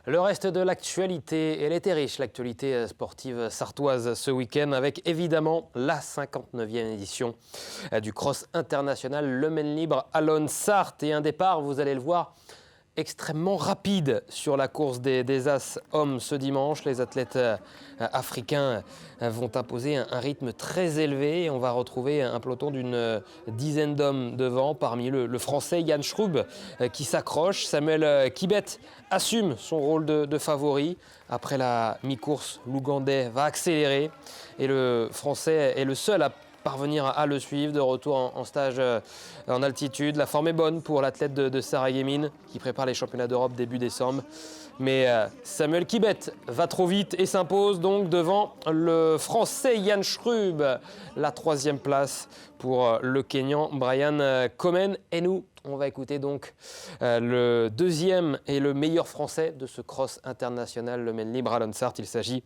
Le reste de l'actualité, elle était riche, l'actualité sportive sartoise ce week-end, avec évidemment la 59e édition du Cross International Le Maine Libre à Sarthe. Et un départ, vous allez le voir, extrêmement rapide sur la course des As hommes ce dimanche. Les athlètes africains vont imposer un rythme très élevé. Et on va retrouver un peloton d'une dizaine d'hommes devant, parmi le Français Yann Schrub qui s'accroche. Samuel Kibet assume son rôle de favori. Après la mi-course, l'Ougandais va accélérer et le Français est le seul à parvenir à le suivre. De retour en stage en altitude. La forme est bonne pour l'athlète de Sarreguemines qui prépare les championnats d'Europe début décembre. Mais Samuel Kibet va trop vite et s'impose donc devant le Français Yann Schrub. La 3e place pour le Kényan Brian Komen. Et nous, on va écouter donc le 2e et le meilleur Français de ce cross international Le Maine Libre à Sarthe. Il s'agit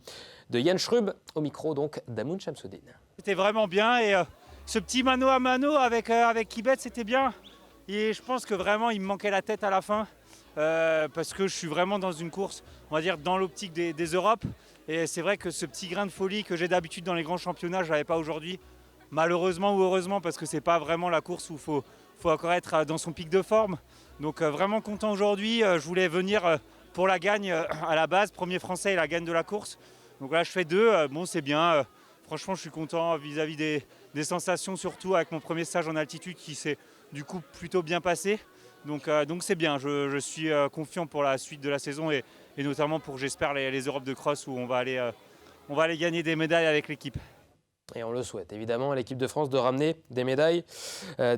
de Yann Schrub, au micro donc d'Amoun Chamsoudine. C'était vraiment bien et ce petit mano à mano avec Kibet, c'était bien. Et je pense que vraiment il me manquait la tête à la fin parce que je suis vraiment dans une course, on va dire, dans l'optique des Europes. Et c'est vrai que ce petit grain de folie que j'ai d'habitude dans les grands championnats, je ne l'avais pas aujourd'hui. Malheureusement ou heureusement, parce que ce n'est pas vraiment la course où il faut encore être dans son pic de forme. Donc vraiment content aujourd'hui. Je voulais venir pour la gagne à la base, premier Français et la gagne de la course. Donc là je fais 2, bon c'est bien. Franchement, je suis content vis-à-vis des sensations, surtout avec mon premier stage en altitude qui s'est du coup plutôt bien passé. Donc c'est bien, je suis confiant pour la suite de la saison et notamment pour, j'espère, les Europes de cross où on va aller gagner des médailles avec l'équipe. Et on le souhaite évidemment à l'équipe de France de ramener des médailles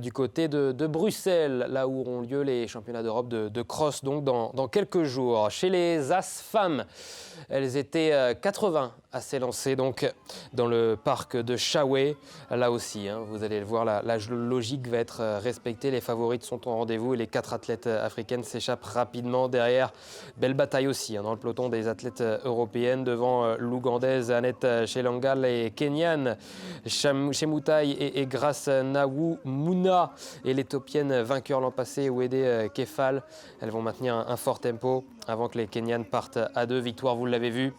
du côté de Bruxelles, là où auront lieu les championnats d'Europe de cross donc dans quelques jours. Chez les As femmes, elles étaient 80 à s'élancer donc dans le parc de Chaoué. Là aussi, vous allez le voir, la logique va être respectée. Les favorites sont au rendez-vous et les 4 athlètes africaines s'échappent rapidement derrière. Belle bataille aussi dans le peloton des athlètes européennes devant l'Ougandaise Annette Chelangal et Kenyan Chemutai et Grace Nawu Mouna et l'Éthiopienne vainqueur l'an passé Wede Kefal. Elles vont maintenir un fort tempo avant que les Kenyanes partent à 2. Victoire, vous l'avez vu,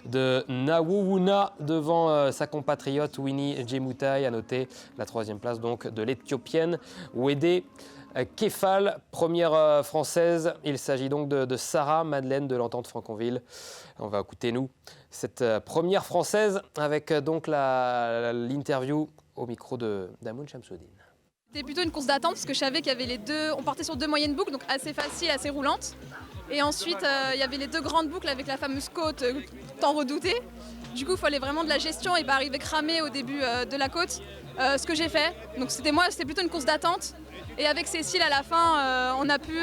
de Nawuwuna devant sa compatriote Winnie Jemutai. À noter la 3e place donc de l'Éthiopienne Wede Kefal, première française. Il s'agit donc de Sarah Madeleine de l'Entente Franconville. On va écouter, nous, cette première française avec donc l'interview au micro d'Amoun Chamsoudine. C'était plutôt une course d'attente parce que je savais qu'il y avait les 2, on partait sur 2 moyennes boucles, donc assez facile, assez roulante. Et ensuite, il y avait les 2 grandes boucles avec la fameuse côte tant redoutée. Du coup, il fallait vraiment de la gestion et pas arriver cramé au début de la côte. Ce que j'ai fait. Donc c'était plutôt une course d'attente. Et avec Cécile, à la fin, on a pu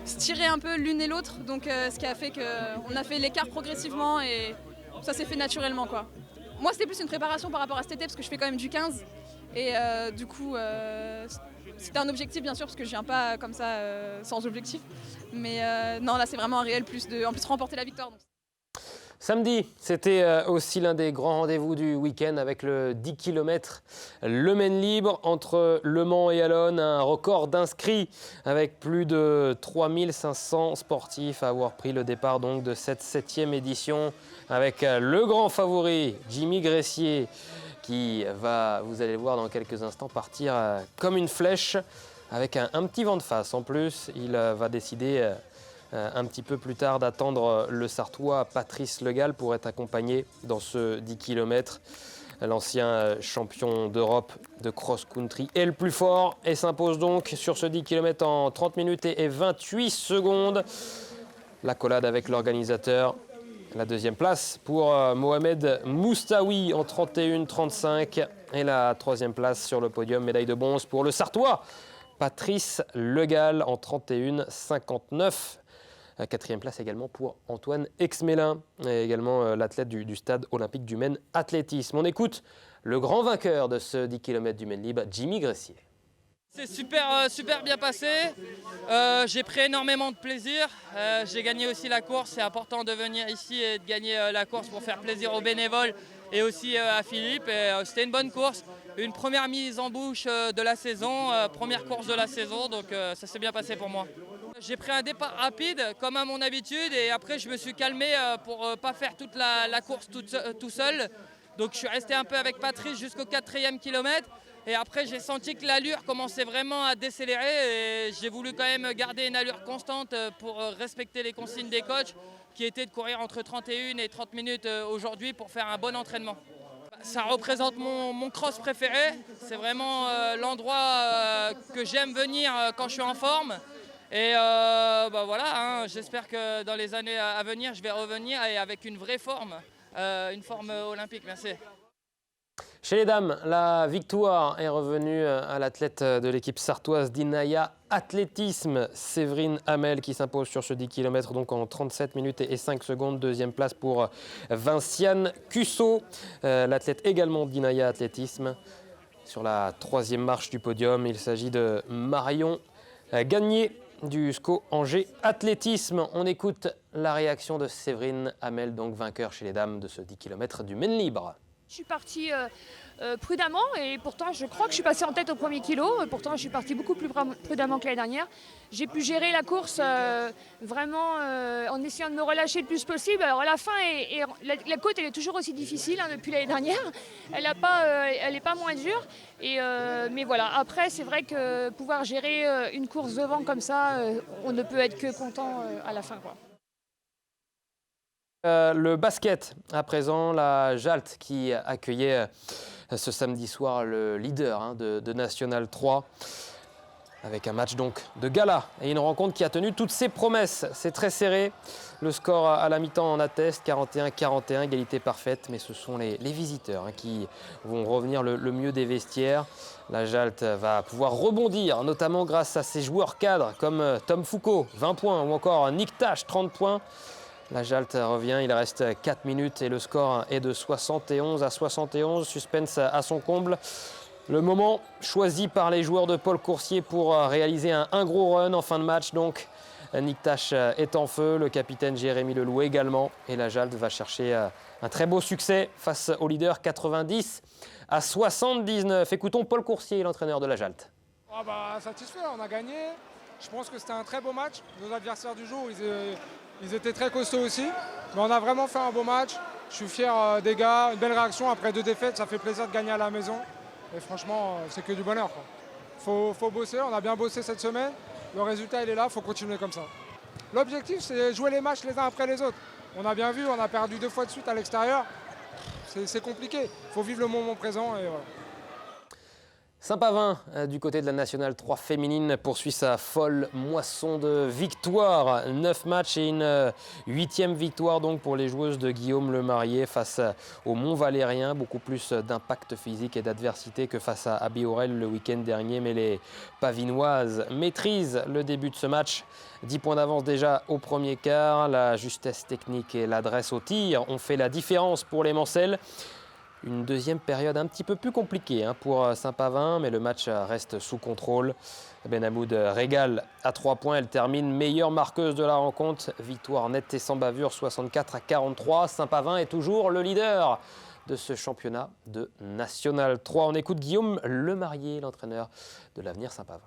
se tirer un peu l'une et l'autre. Donc ce qui a fait qu'on a fait l'écart progressivement et ça s'est fait naturellement, quoi. Moi, c'était plus une préparation par rapport à cet été parce que je fais quand même du 15. Et du coup, c'était un objectif bien sûr parce que je viens pas comme ça sans objectif. Mais non, là c'est vraiment un réel plus en plus remporter la victoire. Donc. Samedi, c'était aussi l'un des grands rendez-vous du week-end avec le 10 km Le Maine Libre entre Le Mans et Allonne. Un record d'inscrits avec plus de 3500 sportifs à avoir pris le départ donc de cette 7e édition avec le grand favori Jimmy Gressier qui va, vous allez le voir dans quelques instants, partir comme une flèche avec un petit vent de face. En plus, il va décider un petit peu plus tard d'attendre le Sartois Patrice Legal pour être accompagné dans ce 10 km. L'ancien champion d'Europe de cross-country est le plus fort et s'impose donc sur ce 10 km en 30 minutes et 28 secondes. L'accolade avec l'organisateur. La 2e place pour Mohamed Moustaoui en 31-35 et la 3e place sur le podium, médaille de bronze pour le Sartois Patrice Legal en 31-59. 4e place également pour Antoine Exmélin et également l'athlète du stade olympique du Maine Athlétisme. On écoute le grand vainqueur de ce 10 km du Maine Libre, Jimmy Gressier. C'est super bien passé. J'ai pris énormément de plaisir. J'ai gagné aussi la course. C'est important de venir ici et de gagner la course pour faire plaisir aux bénévoles et aussi à Philippe. C'était une bonne course. Une première mise en bouche de la saison, première course de la saison. Donc ça s'est bien passé pour moi. J'ai pris un départ rapide comme à mon habitude et après je me suis calmé pour ne pas faire toute la course tout seul. Donc je suis resté un peu avec Patrice jusqu'au 4e kilomètre. Et après, j'ai senti que l'allure commençait vraiment à décélérer et j'ai voulu quand même garder une allure constante pour respecter les consignes des coachs qui étaient de courir entre 31 et 30 minutes aujourd'hui pour faire un bon entraînement. Ça représente mon cross préféré. C'est vraiment l'endroit que j'aime venir quand je suis en forme. Et voilà, hein, j'espère que dans les années à venir, je vais revenir et avec une vraie forme, une forme olympique. Merci. Chez les dames, la victoire est revenue à l'athlète de l'équipe sartoise d'Inaya Athlétisme, Séverine Hamel, qui s'impose sur ce 10 km donc en 37 minutes et 5 secondes. Deuxième place pour Vinciane Cusso, l'athlète également d'Inaya Athlétisme. Sur la troisième marche du podium, il s'agit de Marion Gagné du SCO Angers Athlétisme. On écoute la réaction de Séverine Hamel, donc vainqueur chez les dames de ce 10 km du Maine Libre. Je suis partie prudemment et pourtant je crois que je suis passée en tête au premier kilo. Pourtant je suis partie beaucoup plus prudemment que l'année dernière. J'ai pu gérer la course vraiment en essayant de me relâcher le plus possible. Alors la fin, la côte elle est toujours aussi difficile depuis l'année dernière. Elle n'est pas moins dure. Mais voilà, après c'est vrai que pouvoir gérer une course devant comme ça, on ne peut être que content à la fin, quoi. Le basket, à présent, la Jalt qui accueillait ce samedi soir le leader de National 3 avec un match donc de gala et une rencontre qui a tenu toutes ses promesses. C'est très serré, le score à la mi-temps en atteste, 41-41, égalité parfaite, mais ce sont les visiteurs qui vont revenir le mieux des vestiaires. La Jalt va pouvoir rebondir, notamment grâce à ses joueurs cadres comme Tom Foucault, 20 points, ou encore Nick Tash, 30 points. La Jalt revient, il reste 4 minutes et le score est de 71-71. Suspense à son comble. Le moment choisi par les joueurs de Paul Coursier pour réaliser un gros run en fin de match. Donc Nick Tash est en feu, le capitaine Jérémy Leloup également. Et la Jalt va chercher un très beau succès face au leader 90-79. Écoutons Paul Coursier, l'entraîneur de la Jalt. Satisfait, on a gagné. Je pense que c'était un très beau match. Nos adversaires du jour, ils étaient très costauds aussi, mais on a vraiment fait un beau match. Je suis fier des gars, une belle réaction après 2 défaites, ça fait plaisir de gagner à la maison. Et franchement, c'est que du bonheur, quoi. Faut bosser, on a bien bossé cette semaine. Le résultat, il est là, il faut continuer comme ça. L'objectif, c'est jouer les matchs les uns après les autres. On a bien vu, on a perdu 2 fois de suite à l'extérieur. C'est compliqué, il faut vivre le moment présent et voilà. Saint-Pavin, du côté de la Nationale 3 féminine, poursuit sa folle moisson de victoires. 9 matchs et une 8e victoire donc pour les joueuses de Guillaume Lemarié face au Mont-Valérien. Beaucoup plus d'impact physique et d'adversité que face à Biorel le week-end dernier. Mais les Pavinoises maîtrisent le début de ce match. 10 points d'avance déjà au premier quart. La justesse technique et l'adresse au tir ont fait la différence pour les Mancelles. Une deuxième période un petit peu plus compliquée pour Saint-Pavin, mais le match reste sous contrôle. Benhamoud régale à 3 points. Elle termine meilleure marqueuse de la rencontre. Victoire nette et sans bavure, 64-43. Saint-Pavin est toujours le leader de ce championnat de National 3. On écoute Guillaume Lemarié, l'entraîneur de l'Avenir Saint-Pavin.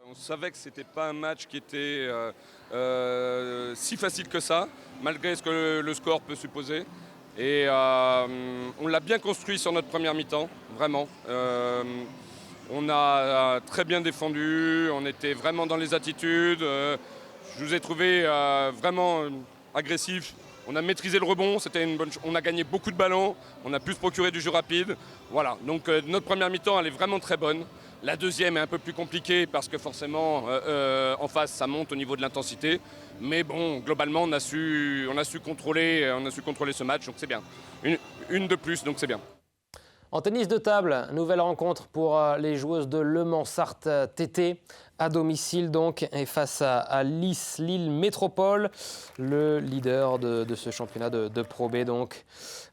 On savait que ce n'était pas un match qui était si facile que ça, malgré ce que le score peut supposer. Et on l'a bien construit sur notre première mi-temps, vraiment. On a très bien défendu, on était vraiment dans les attitudes. Je vous ai trouvé vraiment agressif. On a maîtrisé le rebond, on a gagné beaucoup de ballons, on a pu se procurer du jeu rapide. Voilà, donc notre première mi-temps, elle est vraiment très bonne. La deuxième est un peu plus compliquée parce que forcément, en face, ça monte au niveau de l'intensité. Mais bon, globalement, on a su contrôler ce match, donc c'est bien. Une de plus, donc c'est bien. En tennis de table, nouvelle rencontre pour les joueuses de Le Mans Sarthe TT à domicile donc et face à Lille Métropole, le leader de ce championnat de Pro B donc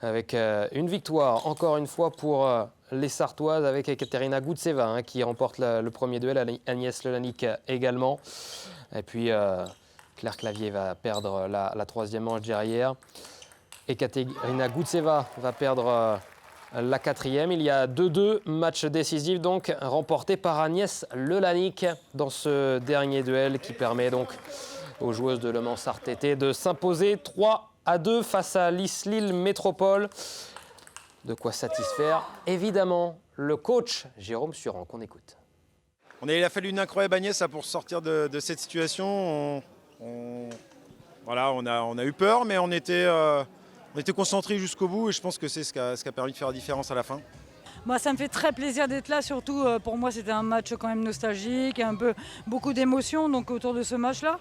avec une victoire encore une fois pour les Sartoises avec Ekaterina Goutseva qui remporte le premier duel, Agnès Lelanic également. Et puis Claire Clavier va perdre la troisième manche derrière. Ekaterina Goutseva va perdre la quatrième. Il y a 2-2, match décisif donc remporté par Agnès Lelanic dans ce dernier duel qui permet donc aux joueuses de Le Mans Sarthe TT de s'imposer 3-2 face à Lille Métropole. De quoi satisfaire évidemment le coach Jérôme Suran qu'on écoute. Il a fallu une incroyable Agnès pour sortir de cette situation. Voilà, on a eu peur mais on était concentrés jusqu'au bout et je pense que c'est ce qui a permis de faire la différence à la fin. Moi, ça me fait très plaisir d'être là, surtout pour moi c'était un match quand même nostalgique, beaucoup d'émotions donc, autour de ce match-là.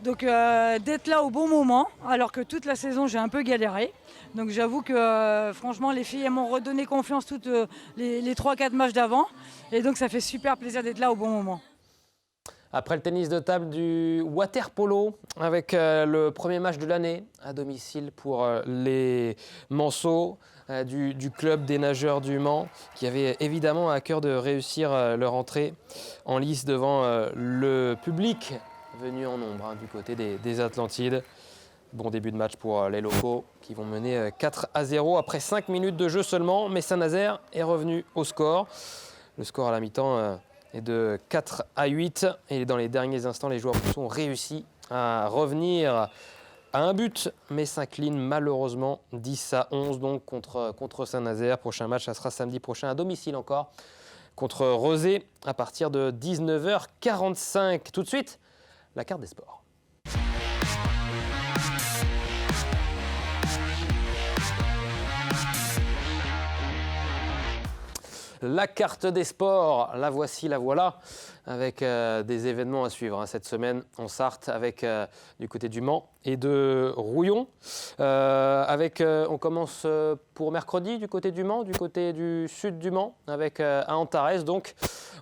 Donc d'être là au bon moment, alors que toute la saison j'ai un peu galéré. Donc j'avoue que franchement les filles m'ont redonné confiance toutes les 3-4 matchs d'avant. Et donc ça fait super plaisir d'être là au bon moment. Après le tennis de table, du water polo avec le premier match de l'année à domicile pour les Manceaux du club des nageurs du Mans qui avaient évidemment à cœur de réussir leur entrée en lice devant le public venu en nombre du côté des Atlantides. Bon début de match pour les locaux qui vont mener 4-0 après 5 minutes de jeu seulement. Mais Saint-Nazaire est revenu au score. Le score à la mi-temps est de 4-8 et dans les derniers instants, les joueurs ont réussi à revenir à un but, mais s'inclinent malheureusement 10-11 donc contre Saint-Nazaire. Prochain match, ça sera samedi prochain à domicile encore contre Rezé à partir de 19h45. Tout de suite, la carte des sports. La carte des sports, la voici, la voilà, avec des événements à suivre cette semaine en Sarthe, avec du côté du Mans et de Rouillon. On commence pour mercredi du côté du Mans, du côté du sud du Mans, avec à Antares. Donc,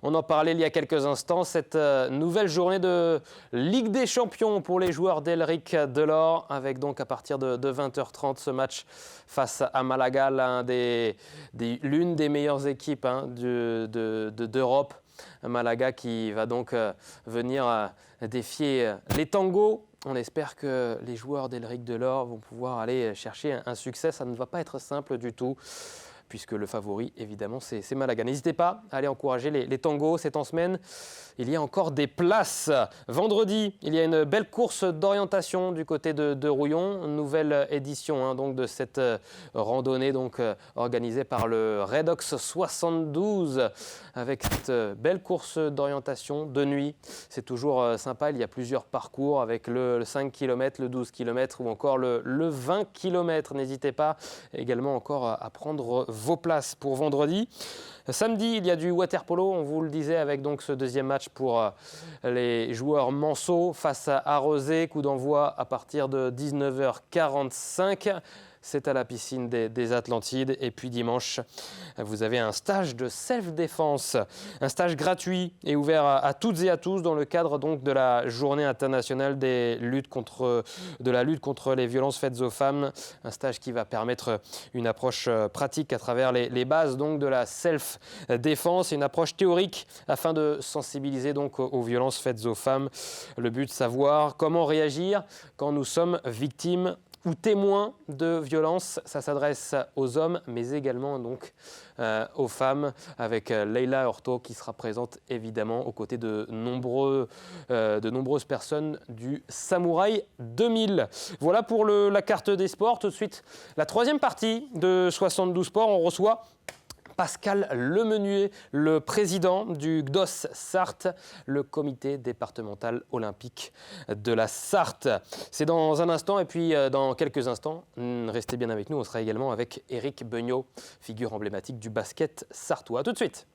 on en parlait il y a quelques instants, cette nouvelle journée de Ligue des Champions pour les joueurs d'Elric Delors, avec donc à partir de 20h30 ce match face à Malaga, l'une des meilleures équipes d'Europe. Malaga qui va donc venir défier les tangos. On espère que les joueurs d'Elric Delors vont pouvoir aller chercher un succès. Ça ne va pas être simple du tout, puisque le favori, évidemment, c'est Malaga. N'hésitez pas à aller encourager les tangos. C'est en semaine. Il y a encore des places. Vendredi, il y a une belle course d'orientation du côté de Rouillon. Une nouvelle édition donc de cette randonnée organisée par le Redox 72 avec cette belle course d'orientation de nuit. C'est toujours sympa. Il y a plusieurs parcours avec le 5 km, le 12 km ou encore le 20 km. N'hésitez pas également encore à prendre vos places pour vendredi. Samedi, il y a du water polo, on vous le disait, avec donc ce deuxième match pour les joueurs manceaux face à Rezé. Coup d'envoi à partir de 19h45. C'est à la piscine des Atlantides. Et puis dimanche, vous avez un stage de self-défense, un stage gratuit et ouvert à toutes et à tous dans le cadre donc de la journée internationale de la lutte contre les violences faites aux femmes. Un stage qui va permettre une approche pratique à travers les bases donc de la self-défense et une approche théorique afin de sensibiliser donc aux violences faites aux femmes. Le but, savoir comment réagir quand nous sommes victimes ou témoins de violences. Ça s'adresse aux hommes, mais également donc aux femmes, avec Leila Horto qui sera présente évidemment aux côtés de nombreuses personnes du Samouraï 2000. Voilà pour la carte des sports. Tout de suite, la troisième partie de 72 Sports. On reçoit Pascal Lemenuet, le président du GDOS Sarthe, le comité départemental olympique de la Sarthe. C'est dans un instant et puis dans quelques instants, restez bien avec nous, on sera également avec Éric Beugnot, figure emblématique du basket sartois. A tout de suite.